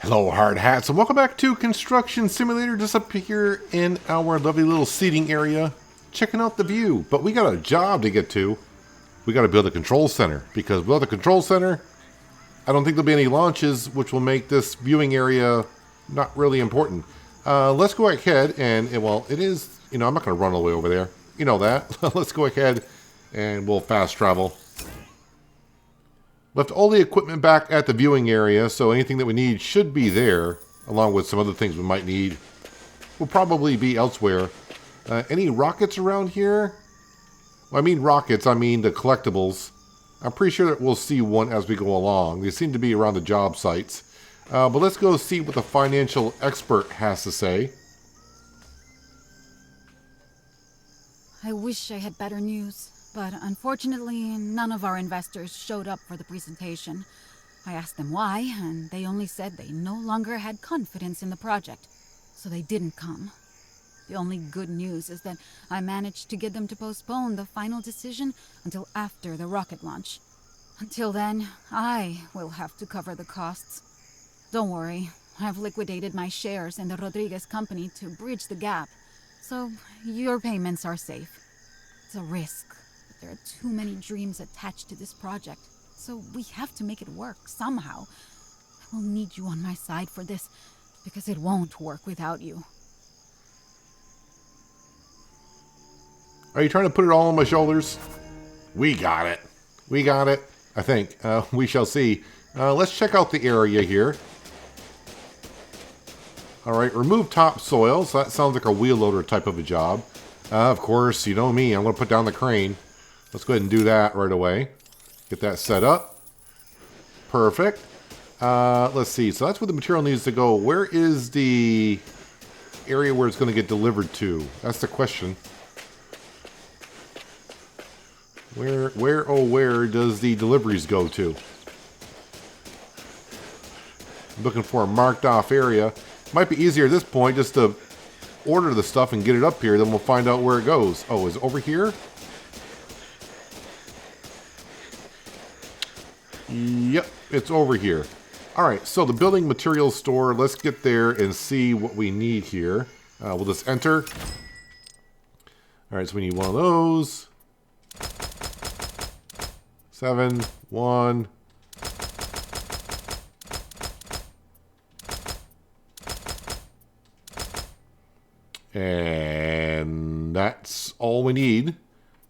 Hello, hard hats, and welcome back to Construction Simulator. Just up here in our lovely little seating area, checking out the view. But we got a job to get to. We got to build a control center, because without the control center, I don't think there'll be any launches, which will make this viewing area not really important. Let's go ahead and, well, it is, I'm not going to run all the way over there. You know that. Let's go ahead and we'll fast travel. Left all the equipment back at the viewing area, so anything that we need should be there, along with some other things we might need. Will probably be elsewhere. Any rockets around here? Well, I mean rockets, I mean the collectibles. I'm pretty sure that we'll see one as we go along. They seem to be around the job sites. But let's go see what the financial expert has to say. I wish I had better news. But unfortunately, none of our investors showed up for the presentation. I asked them why, and they only said they no longer had confidence in the project, so they didn't come. The only good news is that I managed to get them to postpone the final decision until after the rocket launch. Until then, I will have to cover the costs. Don't worry, I've liquidated my shares in the Rodriguez company to bridge the gap, so your payments are safe. It's a risk. There are too many dreams attached to this project, so we have to make it work somehow. I will need you on my side for this, because it won't work without you. Are you trying to put it all on my shoulders? We got it. We got it, I think. We shall see. Let's check out the area here. Alright, remove topsoil, so that sounds like a wheel loader type of a job. Of course, you know me, I'm going to put down the crane. Let's go ahead and do that right away. Get that set up. Perfect. Let's see. So that's where the material needs to go. Where is the area where it's going to get delivered to? That's the question. Where does the deliveries go to? I'm looking for a marked off area. Might be easier at this point just to order the stuff and get it up here. Then we'll find out where it goes. Oh, is it over here? Yep, it's over here. Alright, so the building materials store, let's get there and see what we need here. We'll just enter. Alright, so we need one of those. 7, 1. And that's all we need.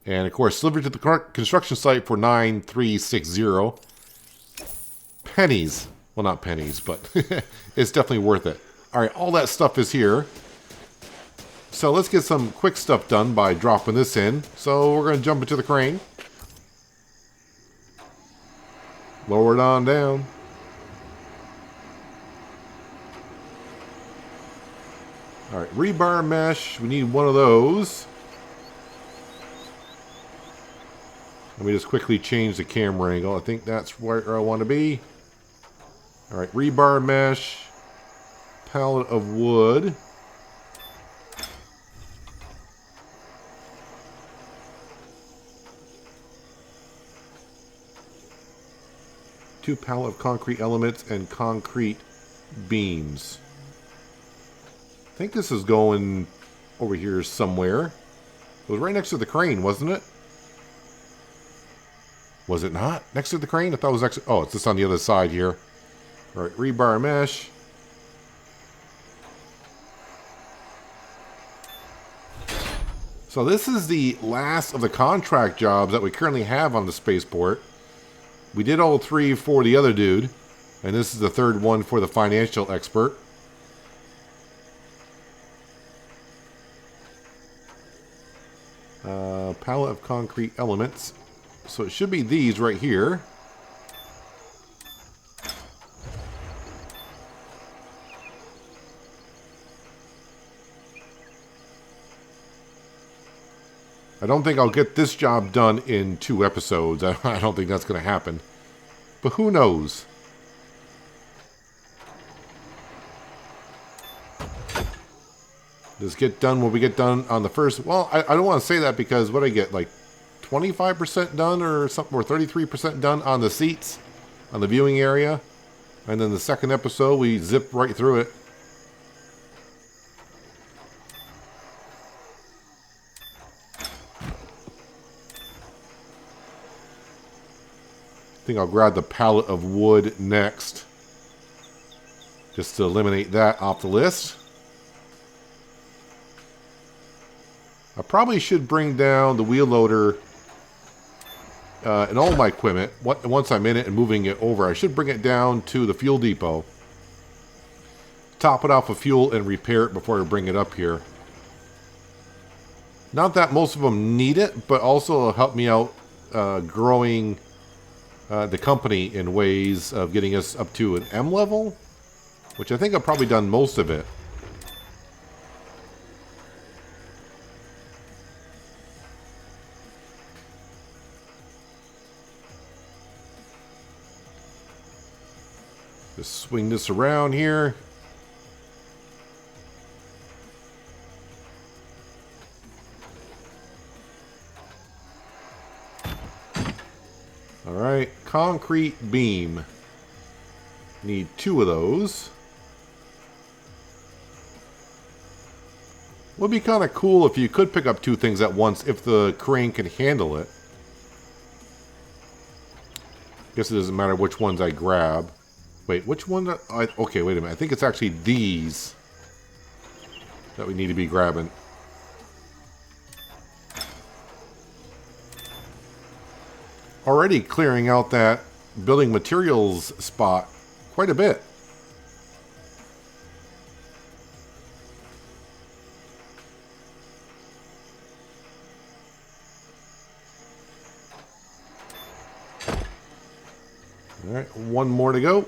And of course, delivered to the construction site for 9360. Pennies. Well, not pennies, but it's definitely worth it. Alright, all that stuff is here. So let's get some quick stuff done by dropping this in. So we're going to jump into the crane. Lower it on down. Alright, rebar mesh. We need one of those. Let me just quickly change the camera angle. I think that's where I want to be. Alright, rebar mesh, pallet of wood. Two pallet of concrete elements and concrete beams. I think this is going over here somewhere. It was right next to the crane, wasn't it? Was it not? Next to the crane? I thought it was actually... Oh, it's just on the other side here. Alright, rebar mesh. So this is the last of the contract jobs that we currently have on the spaceport. We did all 3 for the other dude. And this is the 3rd one for the financial expert. Pallet of concrete elements. So it should be these right here. I don't think I'll get this job done in 2 episodes. I don't think that's going to happen. But who knows? Just get done when we get done on the first... Well, I don't want to say that because what I get, like 25% done or something, or 33% done on the seats, on the viewing area. And then the second episode, we zipped right through it. I think I'll grab the pallet of wood next, just to eliminate that off the list. I probably should bring down the wheel loader and all my equipment. Once I'm in it and moving it over, I should bring it down to the fuel depot, top it off with fuel, and repair it before I bring it up here. Not that most of them need it, but also it'll help me out growing the company in ways of getting us up to an M level, which I think I've probably done most of it. Just swing this around here. All right, concrete beam. Need 2 of those. Would be kind of cool if you could pick up 2 things at once if the crane can handle it. Guess it doesn't matter which ones I grab. Wait, which one? Okay, wait a minute. I think it's actually these that we need to be grabbing. Already clearing out that building materials spot quite a bit. All right, 1 more to go.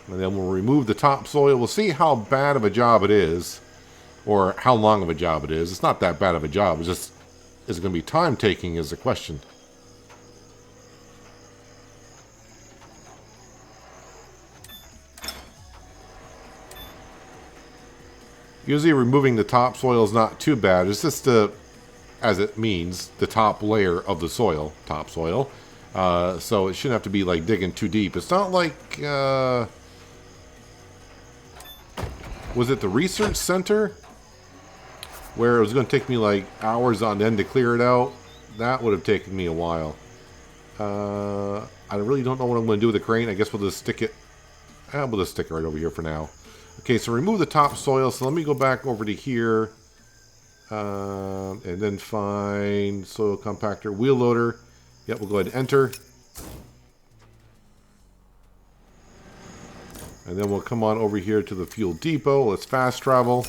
And then we'll remove the topsoil. We'll see how bad of a job it is, or how long of a job it is. It's not that bad of a job. It's just, is it going to be time taking is the question. Usually removing the topsoil is not too bad. It's just as it means, the top layer of the soil, topsoil. So it shouldn't have to be like digging too deep. It's not like, was it the research center where it was going to take me like hours on end to clear it out? That would have taken me a while. I really don't know what I'm going to do with the crane. I guess we'll just stick it. We'll just stick it right over here for now. Okay, so remove the topsoil. So let me go back over to here. And then find soil compactor, wheel loader. Yep, we'll go ahead and enter. And then we'll come on over here to the fuel depot. Let's fast travel.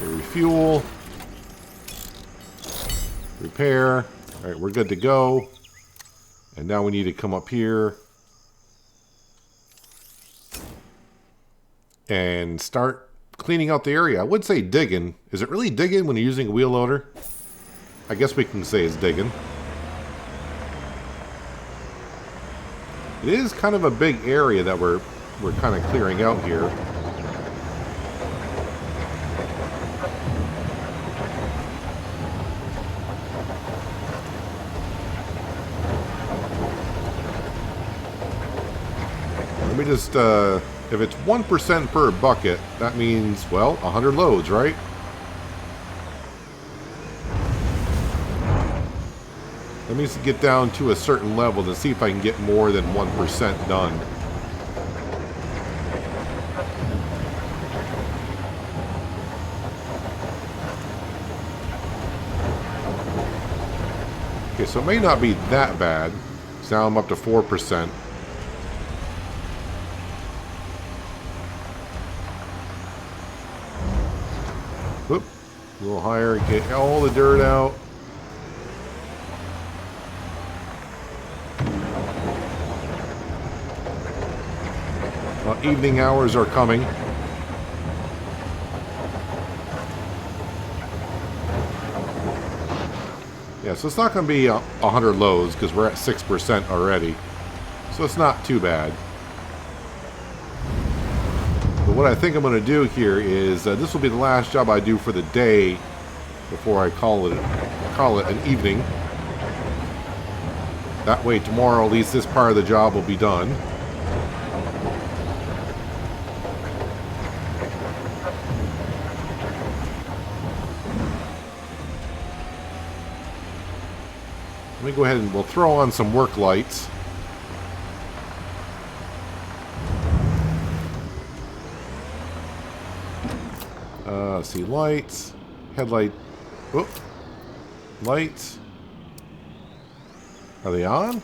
Okay, refuel. Repair. All right, we're good to go. And now we need to come up here and start cleaning out the area. I would say digging. Is it really digging when you're using a wheel loader? I guess we can say it's digging. It is kind of a big area that we're kind of clearing out here. Let me just if it's 1% per bucket, that means, well, 100 loads, right? Let me just get down to a certain level to see if I can get more than 1% done. Okay, so it may not be that bad. So now I'm up to 4%. Whoop, a little higher, get all the dirt out. Well, evening hours are coming. Yeah, So it's not going to be 100 loads because we're at 6% already. So it's not too bad. But what I think I'm going to do here is this will be the last job I do for the day before I call it an evening. That way tomorrow at least this part of the job will be done. Let me go ahead and we'll throw on some work lights. See, lights, headlight, oh, lights. Are they on?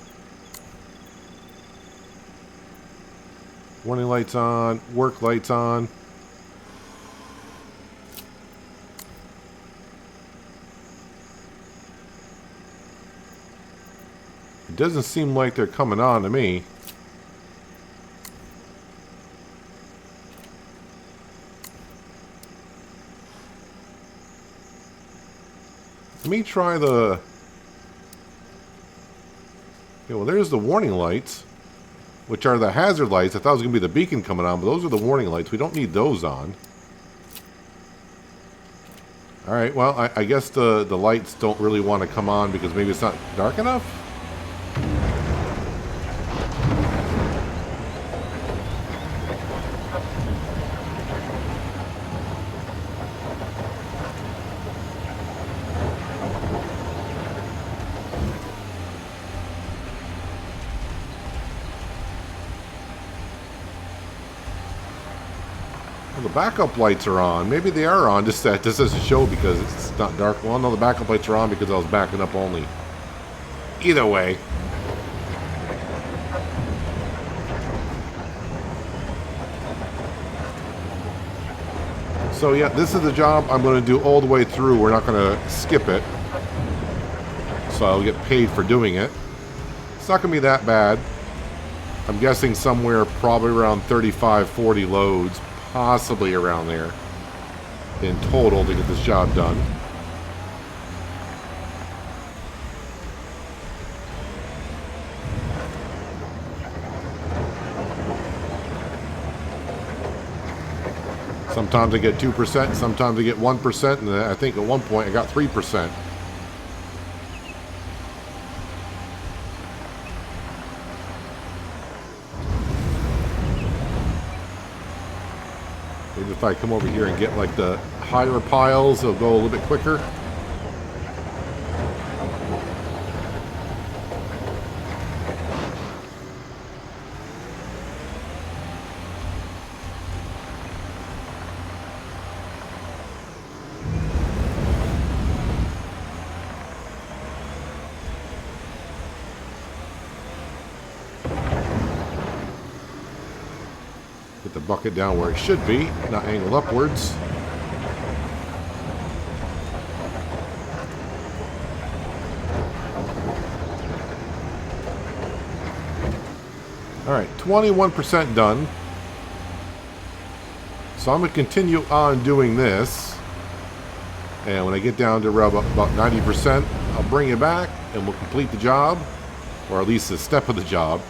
Warning lights on, work lights on. It doesn't seem like they're coming on to me. Let me try the... Okay, well, there's the warning lights, which are the hazard lights. I thought it was going to be the beacon coming on, but those are the warning lights. We don't need those on. Alright, well, I guess the lights don't really want to come on because maybe it's not dark enough? Well, the backup lights are on. Maybe they are on, just that this doesn't show because it's not dark. Well, no, the backup lights are on because I was backing up only. Either way. So yeah, this is the job I'm going to do all the way through. We're not going to skip it. So I'll get paid for doing it. It's not going to be that bad. I'm guessing somewhere probably around 35, 40 loads. Possibly around there in total to get this job done. Sometimes I get 2%, sometimes I get 1%, and I think at one point I got 3%. Maybe if I come over here and get like the higher piles, it'll go a little bit quicker. Get the bucket down where it should be, not angled upwards. Alright, 21% done. So I'm going to continue on doing this. And when I get down to about 90%, I'll bring it back and we'll complete the job. Or at least a step of the job.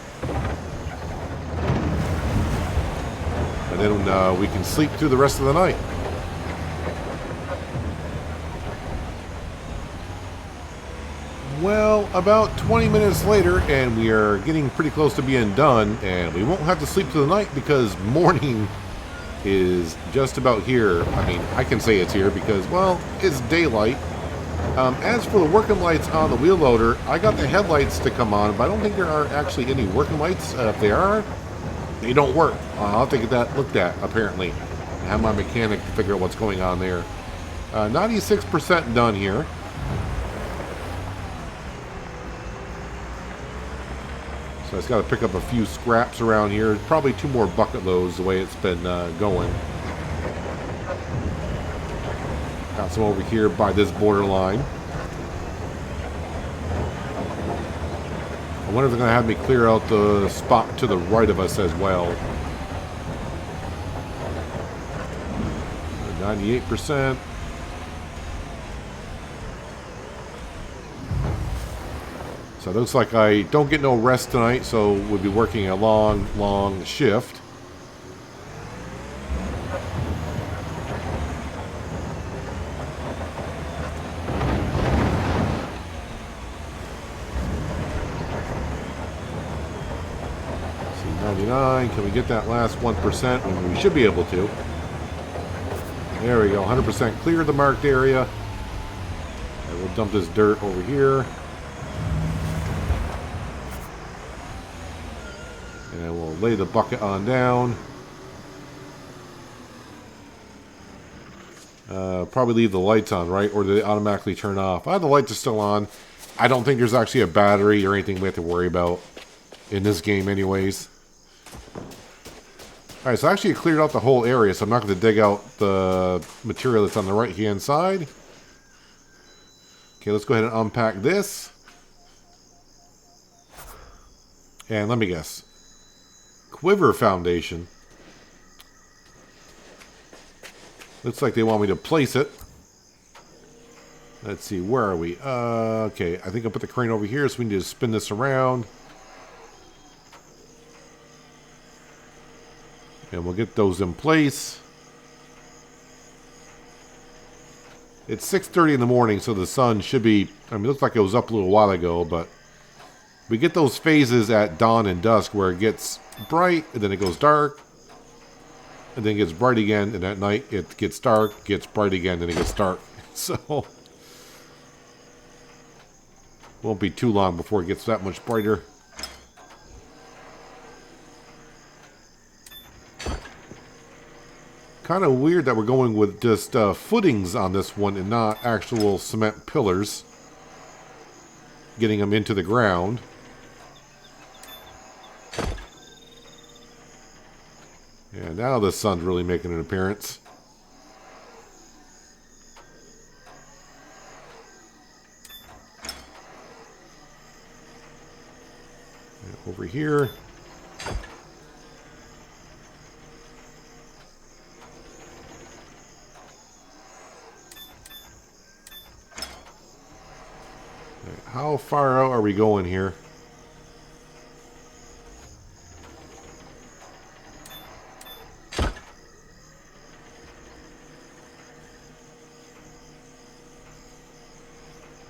And then we can sleep through the rest of the night. Well, about 20 minutes later, and we are getting pretty close to being done, and we won't have to sleep through the night because morning is just about here. I mean, I can say it's here because, well, it's daylight. As for the working lights on the wheel loader, I got the headlights to come on, but I don't think there are actually any working lights. If they are, they don't work. I'll have to get that looked at, apparently. And have my mechanic to figure out what's going on there. 96% done here. So I just got to pick up a few scraps around here. Probably 2 more bucket loads the way it's been going. Got some over here by this borderline. I wonder if they're going to have me clear out the spot to the right of us as well. 98%. So it looks like I don't get no rest tonight, so we'll be working a long, long shift. C99, can we get that last 1%? And we should be able to. There we go, 100% clear the marked area. And we'll dump this dirt over here. And we'll lay the bucket on down. Probably leave the lights on, right? Or do they automatically turn off? The lights are still on. I don't think there's actually a battery or anything we have to worry about in this game anyways. Alright, so actually it cleared out the whole area, so I'm not going to dig out the material that's on the right-hand side. Okay, let's go ahead and unpack this. And let me guess. Quiver Foundation. Looks like they want me to place it. Let's see, where are we? Okay, I think I'll put the crane over here, so we need to spin this around. And we'll get those in place. It's 6:30 in the morning, so the sun should be... I mean, it looks like it was up a little while ago, but... we get those phases at dawn and dusk where it gets bright, and then it goes dark. And then it gets bright again, and at night it gets dark, gets bright again, and it gets dark. So... won't be too long before it gets that much brighter. Kind of weird that we're going with just footings on this one and not actual cement pillars. Getting them into the ground. And now the sun's really making an appearance. And over here. How far out are we going here?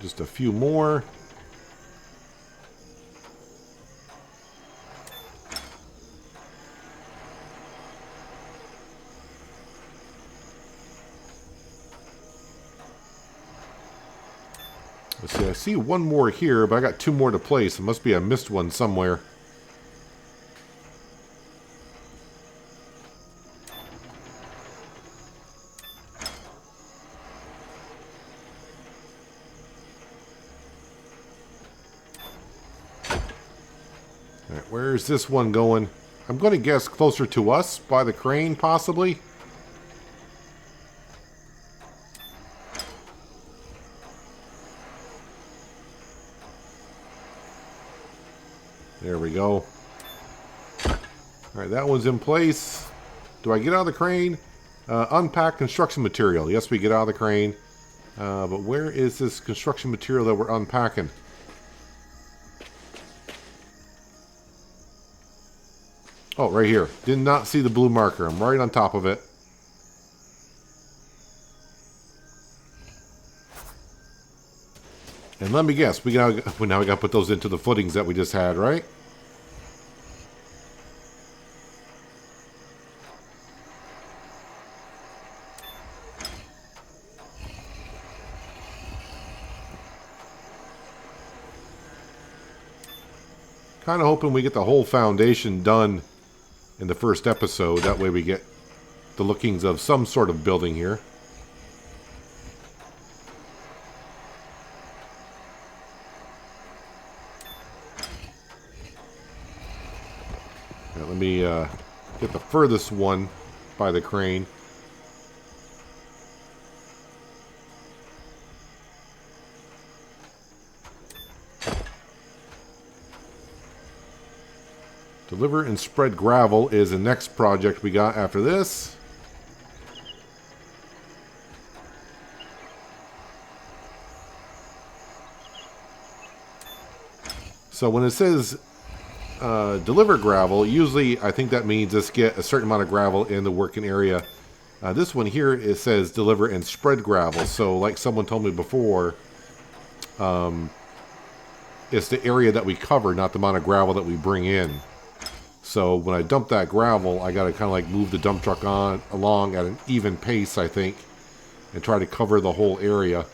Just a few more. Let's see, I see one more here, but I got two more to place. It must be I missed one somewhere. Alright, where's this one going? I'm going to guess closer to us by the crane, possibly. There we go. Alright, that one's in place. Do I get out of the crane? Unpack construction material. Yes, we get out of the crane. But where is this construction material that we're unpacking? Oh, right here. Did not see the blue marker. I'm right on top of it. And let me guess, now we got to put those into the footings that we just had, right? Kind of hoping we get the whole foundation done in the first episode. That way we get the lookings of some sort of building here. Now, let me get the furthest one by the crane. Deliver and spread gravel is the next project we got after this. So when it says deliver gravel, usually I think that means just get a certain amount of gravel in the working area. This one here, it says deliver and spread gravel. So like someone told me before, it's the area that we cover, not the amount of gravel that we bring in. So when I dump that gravel, I got to kind of like move the dump truck along at an even pace, I think, and try to cover the whole area.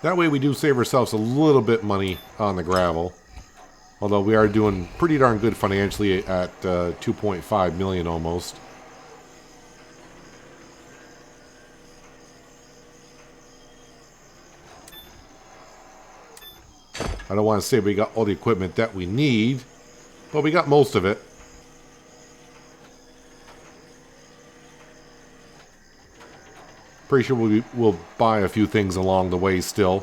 That way we do save ourselves a little bit money on the gravel. Although we are doing pretty darn good financially at 2.5 million almost. I don't want to say we got all the equipment that we need, but we got most of it. Pretty sure we'll buy a few things along the way still.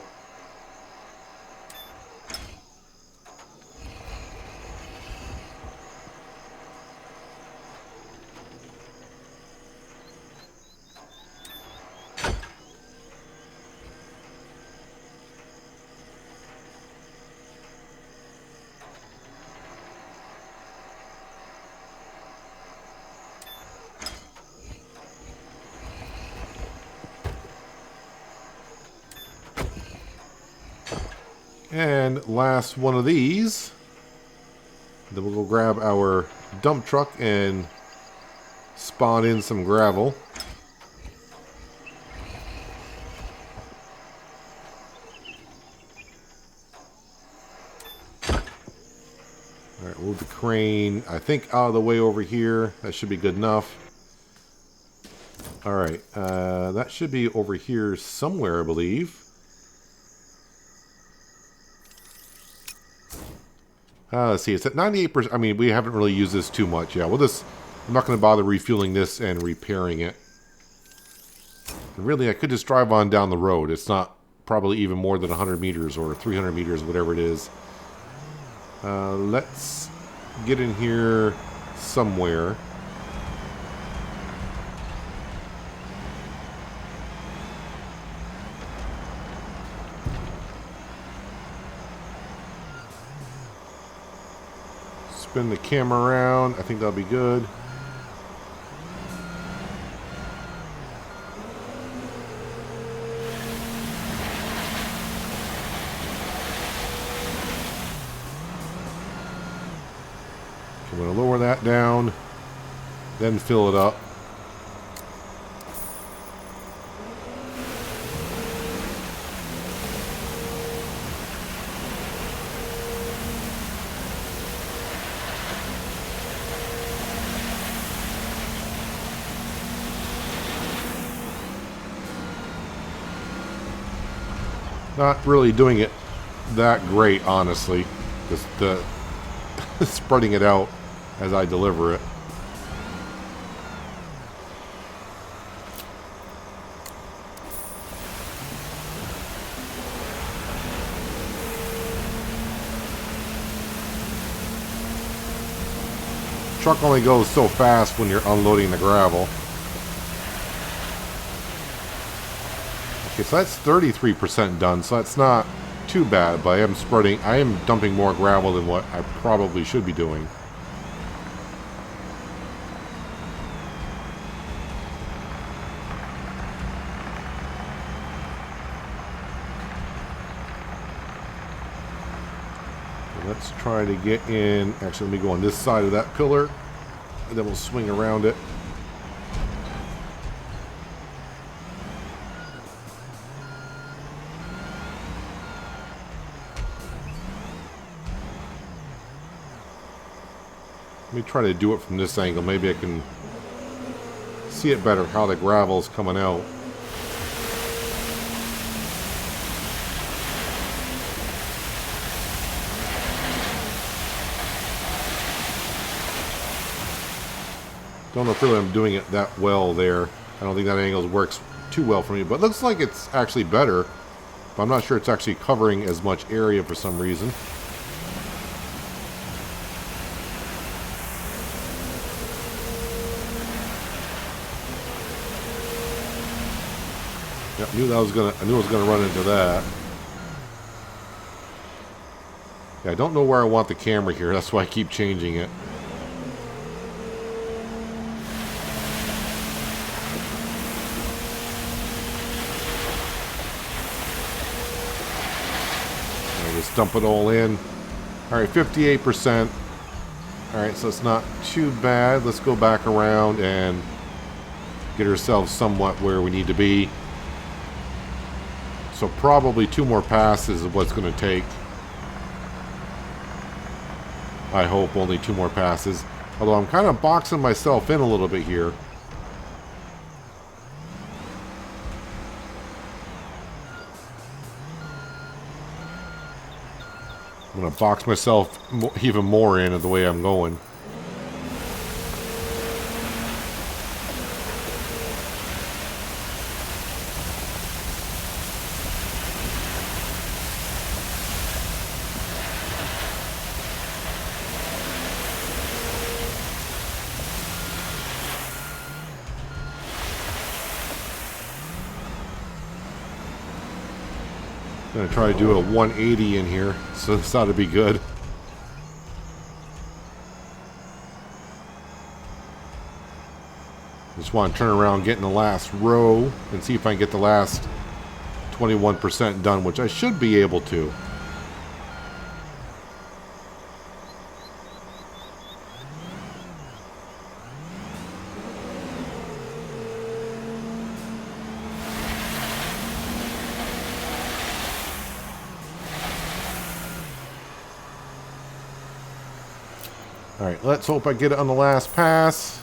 And last one of these. Then we'll go grab our dump truck and spawn in some gravel. Alright, move the crane, I think, out of the way over here. That should be good enough. Alright, that should be over here somewhere, I believe. Let's see, it's at 98%. I mean, we haven't really used this too much. Yeah, I'm not going to bother refueling this and repairing it. And really, I could just drive on down the road. It's not probably even more than 100 meters or 300 meters, whatever it is. Let's get in here somewhere. Spin the camera around. I think that'll be good. I'm going to lower that down, then fill it up. Not really doing it that great, honestly. Just spreading it out as I deliver it. Truck only goes so fast when you're unloading the gravel. Okay, so that's 33% done, so that's not too bad, but I am dumping more gravel than what I probably should be doing. Let's try to get in. Actually, let me go on this side of that pillar, and then we'll swing around it. Let me try to do it from this angle. Maybe I can see it better, how the gravel's coming out. Don't know if really I'm doing it that well there. I don't think that angle works too well for me, but it looks like it's actually better. But I'm not sure it's actually covering as much area for some reason. Yep, I knew I was gonna run into that. Yeah, I don't know where I want the camera here. That's why I keep changing it. Just dump it all in. All right, 58%. All right, so it's not too bad. Let's go back around and get ourselves somewhat where we need to be. So probably 2 more passes is what's going to take. I hope only 2 more passes. Although I'm kind of boxing myself in a little bit here. I'm going to box myself even more in of the way I'm going. I'm going to try to do a 180 in here, so this ought to be good. Just want to turn around, get in the last row, and see if I can get the last 21% done, which I should be able to. Alright, let's hope I get it on the last pass.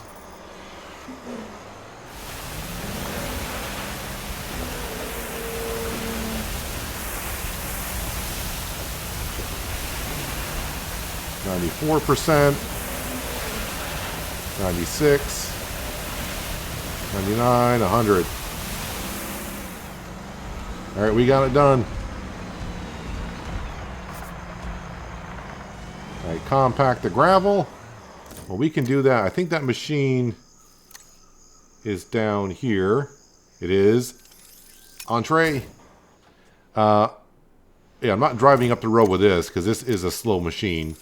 %, 96, 99, 100. Alright, we got it done. Alright, compact the gravel. Well, we can do that. I think that machine is down here. It is. Entree. Yeah, I'm not driving up the road with this because this is a slow machine.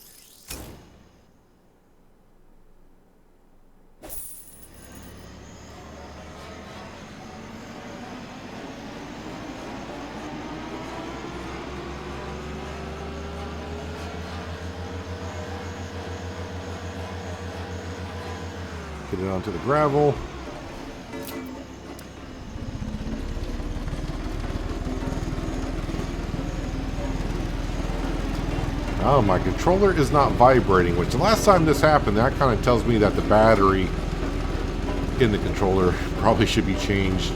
Get it onto the gravel. Oh, my controller is not vibrating, which the last time this happened, that kind of tells me that the battery in the controller probably should be changed.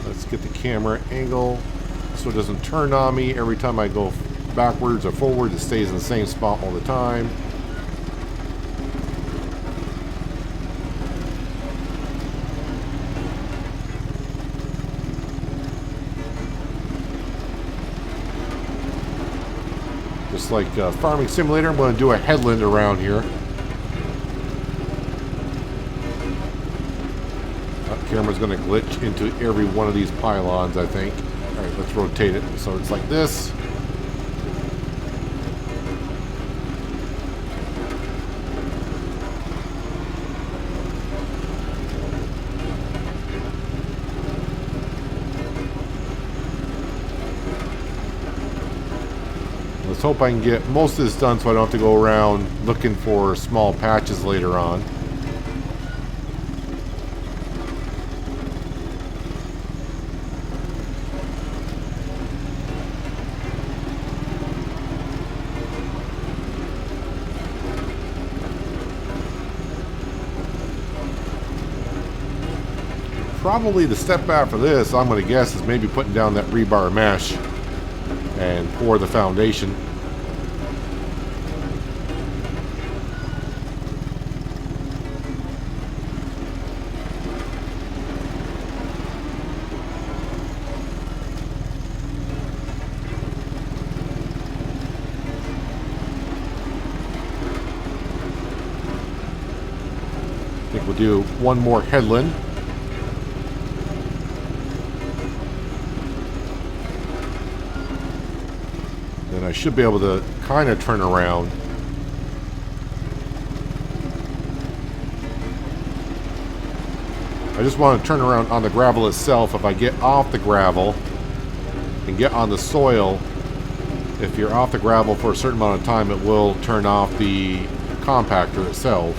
Let's get the camera angle so it doesn't turn on me every time I go backwards or forward. It stays in the same spot all the time. Just like Farming Simulator, I'm going to do a headland around here. That camera's going to glitch into every one of these pylons, I think. Alright, let's rotate it so it's like this. Let's hope I can get most of this done so I don't have to go around looking for small patches later on. Probably the step after this, I'm going to guess, is maybe putting down that rebar mesh and pour the foundation. I think we'll do one more headland. Then I should be able to kind of turn around. I just want to turn around on the gravel itself. If I get off the gravel and get on the soil, if you're off the gravel for a certain amount of time, it will turn off the compactor itself.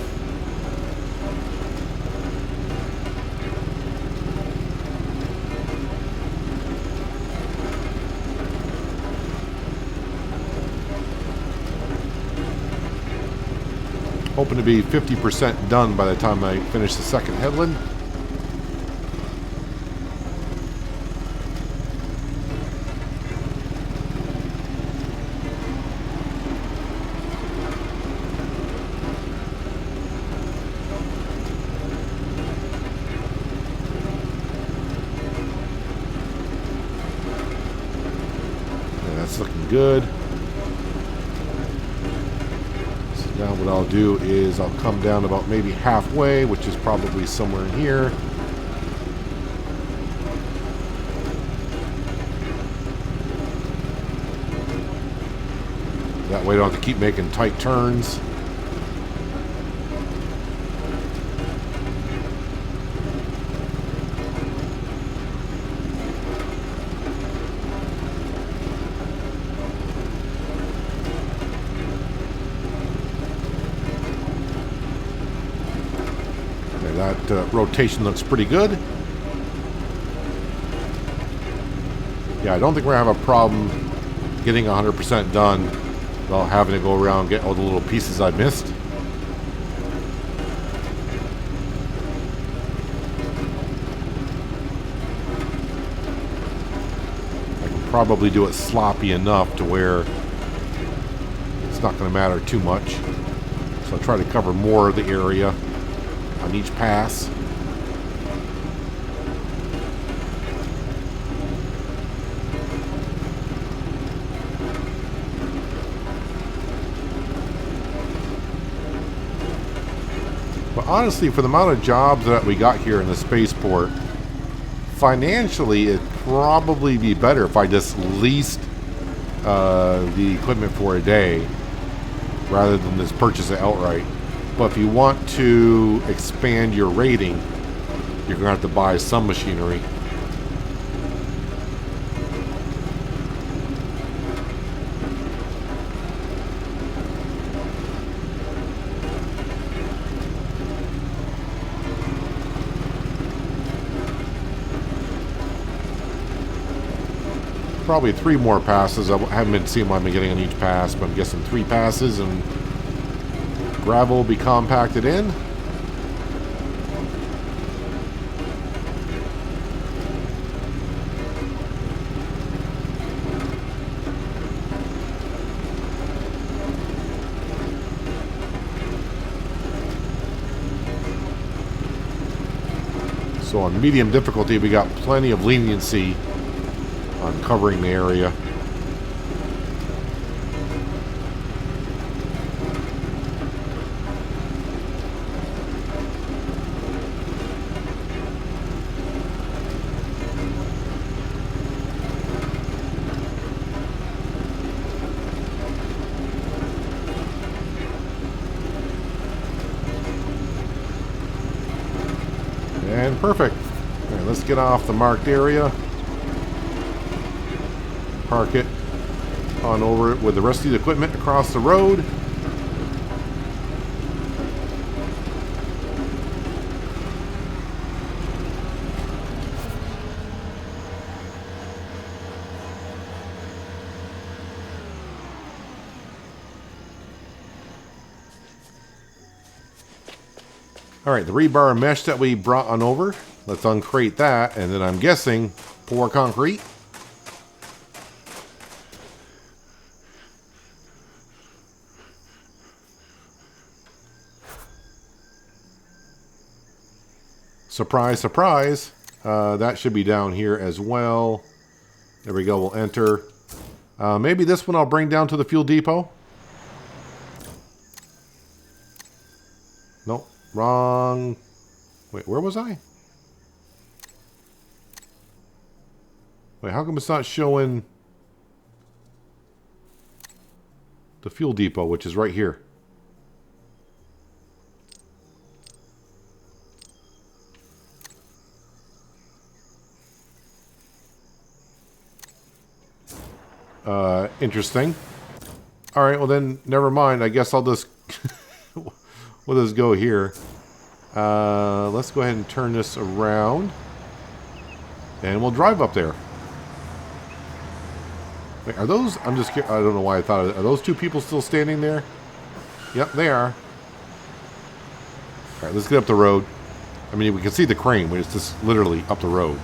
Hoping to be 50% done by the time I finish the second headland. Yeah, that's looking good. Now what I'll do is I'll come down about maybe halfway, which is probably somewhere in here. That way I don't have to keep making tight turns. That rotation looks pretty good. Yeah, I don't think we're going to have a problem getting 100% done without having to go around and get all the little pieces I missed. I can probably do it sloppy enough to where it's not going to matter too much. So I'll try to cover more of the area on each pass. But honestly, for the amount of jobs that we got here in the spaceport, financially it'd probably be better if I just leased the equipment for a day rather than just purchase it outright. But if you want to expand your rating, you're going to have to buy some machinery. Probably 3 more passes. I haven't been seeing what I've been getting on each pass, but I'm guessing 3 passes and gravel will be compacted in. So on medium difficulty, we got plenty of leniency on covering the area. And perfect. All right, let's get off the marked area. Park it on over it with the rest of the equipment across the road. All right, the rebar mesh that we brought on over, let's uncrate that, and then I'm guessing pour concrete. Surprise, surprise. That should be down here as well. There we go, we'll enter. Maybe this one I'll bring down to the fuel depot. Nope, Wrong. Wait, where was I? Wait, how come it's not showing the fuel depot, which is right here? Interesting. Alright, well then, never mind. I guess I'll just... we'll just go here. Let's go ahead and turn this around. And we'll drive up there. Wait, are those... I'm just... I don't know why I thought... Are those two people still standing there? Yep, they are. Alright, let's get up the road. I mean, we can see the crane, but it's just literally up the road.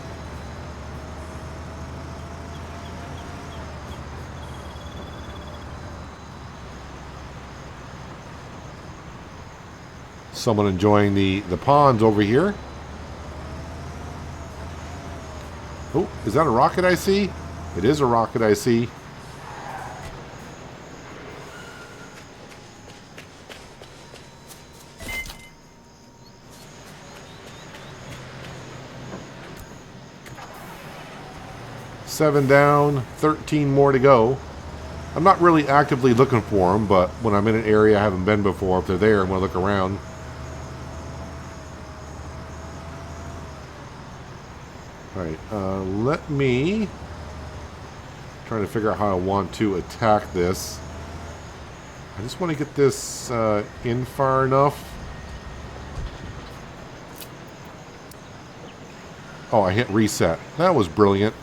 Someone enjoying the ponds over here. Oh, is that a rocket I see? It is a rocket I see. Seven down, 13 more to go. I'm not really actively looking for them, but when I'm in an area I haven't been before, if they're there, I'm going to look around. Alright, let me try to figure out how I want to attack this. I just want to get this in far enough. Oh, I hit reset. That was brilliant.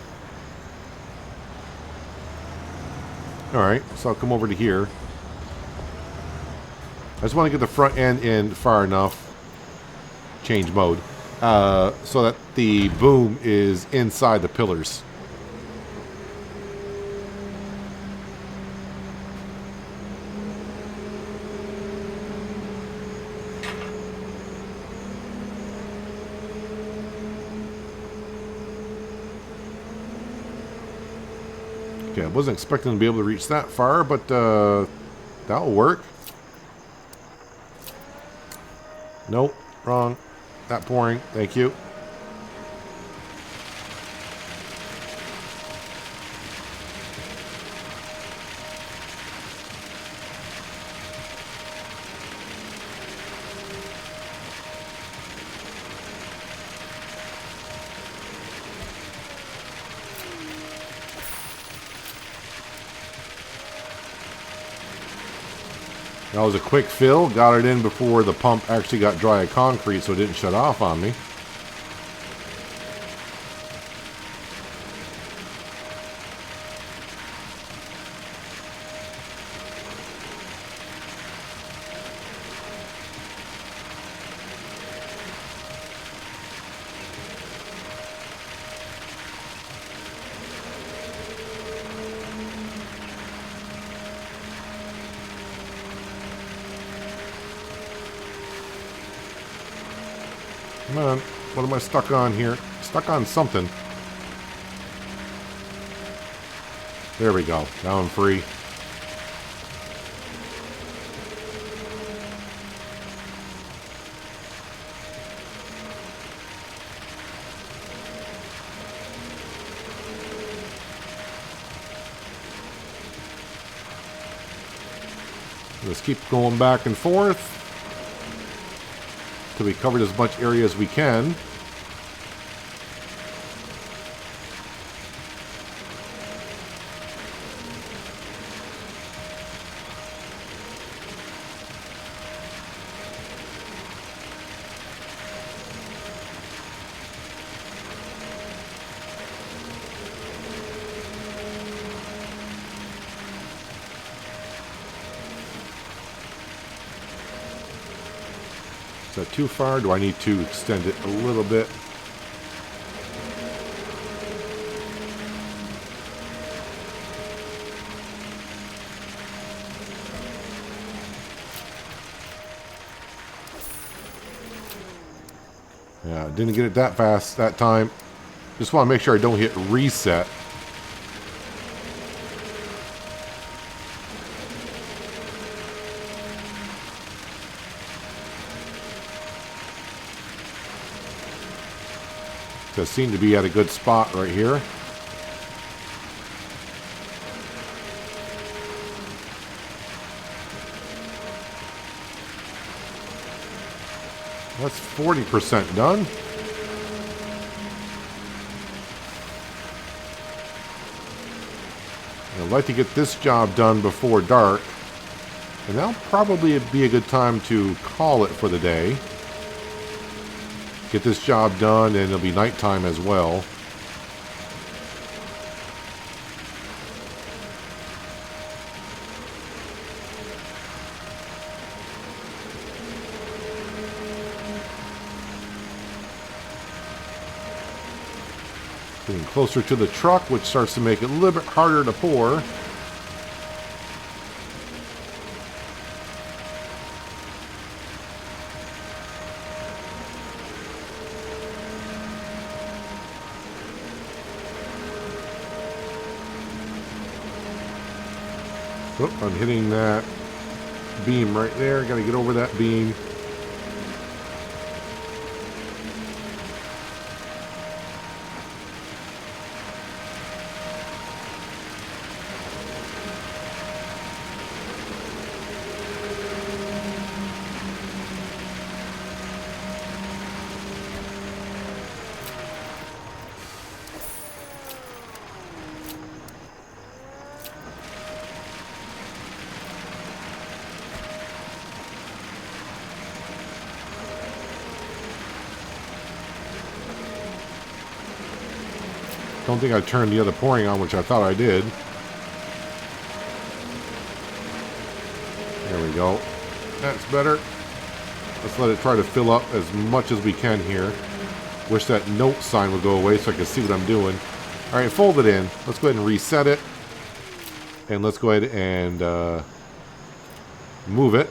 Alright, so I'll come over to here. I just want to get the front end in far enough. Change mode. So that the boom is inside the pillars. Okay, I wasn't expecting to be able to reach that far, but that'll work. Nope, wrong. Not pouring. Thank you. That was a quick fill. Got it in before the pump actually got dry of concrete, so it didn't shut off on me. Come on. What am I stuck on here? Stuck on something. There we go. Now I'm free. Let's keep going back and forth till we covered as much area as we can. Is that too far? Do I need to extend it a little bit? Yeah, didn't get it that fast that time. Just want to make sure I don't hit reset. Just seem to be at a good spot right here. That's 40% done. I'd like to get this job done before dark. And that'll probably be a good time to call it for the day. Get this job done, and it'll be nighttime as well. Getting closer to the truck, which starts to make it a little bit harder to pour. Oh, I'm hitting that beam right there. Got to get over that beam. Don't think I turned the other pouring on, which I thought I did. There we go. That's better. Let's let it try to fill up as much as we can here. Wish that note sign would go away so I can see what I'm doing. All right, fold it in. Let's go ahead and reset it. And let's go ahead and move it.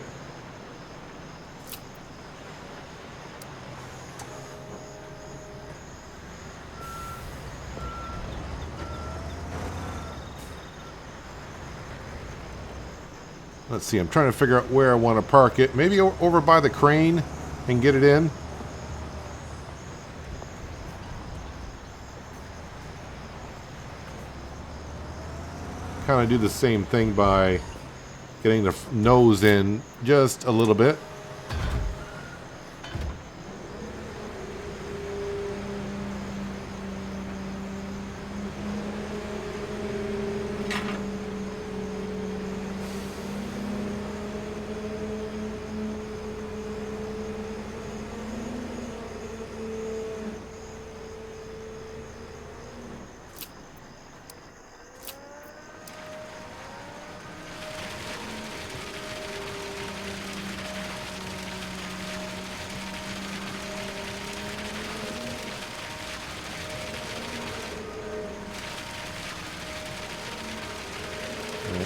Let's see, I'm trying to figure out where I want to park it. Maybe over by the crane and get it in. Kind of do the same thing by getting the nose in just a little bit.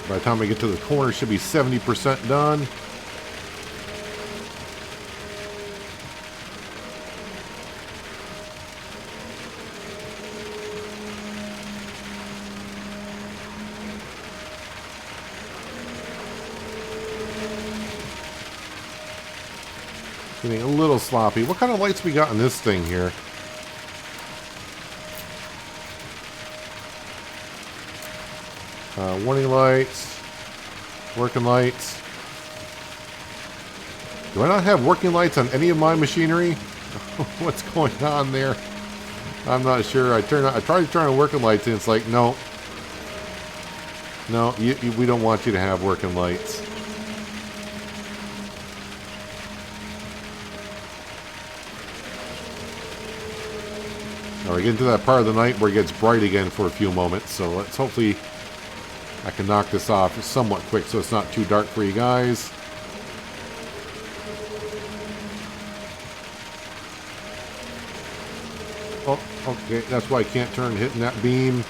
By the time I get to the corner, it should be 70% done. Getting a little sloppy. What kind of lights we got in this thing here? Warning lights, working lights. Do I not have working lights on any of my machinery? What's going on there? I'm not sure. I tried to turn on working lights and it's like, no. No, we don't want you to have working lights. Now we're getting to that part of the night where it gets bright again for a few moments, so let's hopefully I can knock this off somewhat quick so it's not too dark for you guys. Oh, okay, that's why I can't turn hitting that beam.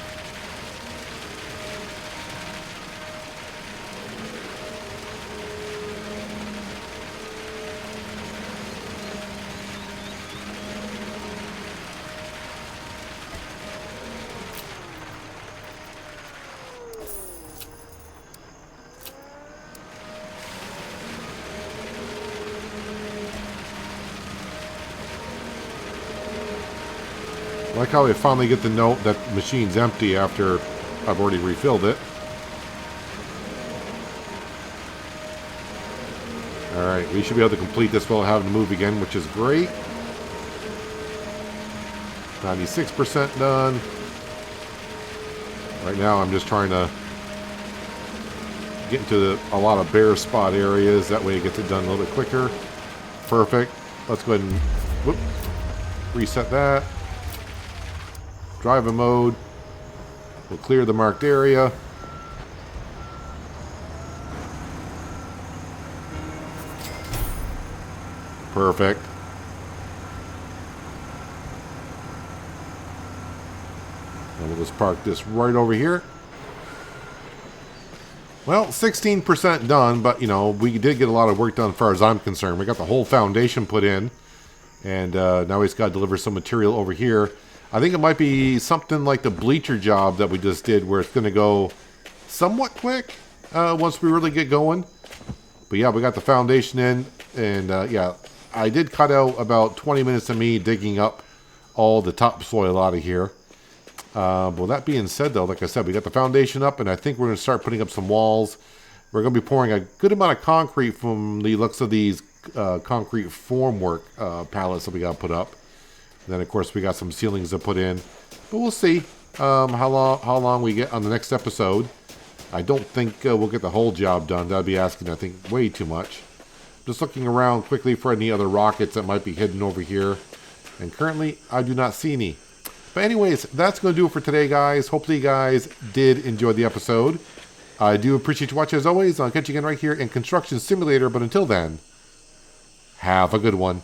Like how I finally get the note that the machine's empty after I've already refilled it. Alright, we should be able to complete this without having to move again, which is great. 96% done. Right now I'm just trying to get into a lot of bare spot areas. That way it gets it done a little bit quicker. Perfect. Let's go ahead and whoop, reset that. Drive in mode. We'll clear the marked area. Perfect. And we'll just park this right over here. Well, 16% done, but, you know, we did get a lot of work done as far as I'm concerned. We got the whole foundation put in, and now we just got to deliver some material over here. I think it might be something like the bleacher job that we just did, where it's going to go somewhat quick once we really get going. But yeah, we got the foundation in, and yeah, I did cut out about 20 minutes of me digging up all the topsoil out of here. Well, that being said, though, like I said, we got the foundation up, and I think we're going to start putting up some walls. We're going to be pouring a good amount of concrete from the looks of these concrete formwork pallets that we got to put up. And then, of course, we got some ceilings to put in. But we'll see how long we get on the next episode. I don't think we'll get the whole job done. That'd be asking, I think, way too much. Just looking around quickly for any other rockets that might be hidden over here. And currently, I do not see any. But anyways, that's going to do it for today, guys. Hopefully you guys did enjoy the episode. I do appreciate you watching as always. I'll catch you again right here in Construction Simulator. But until then, have a good one.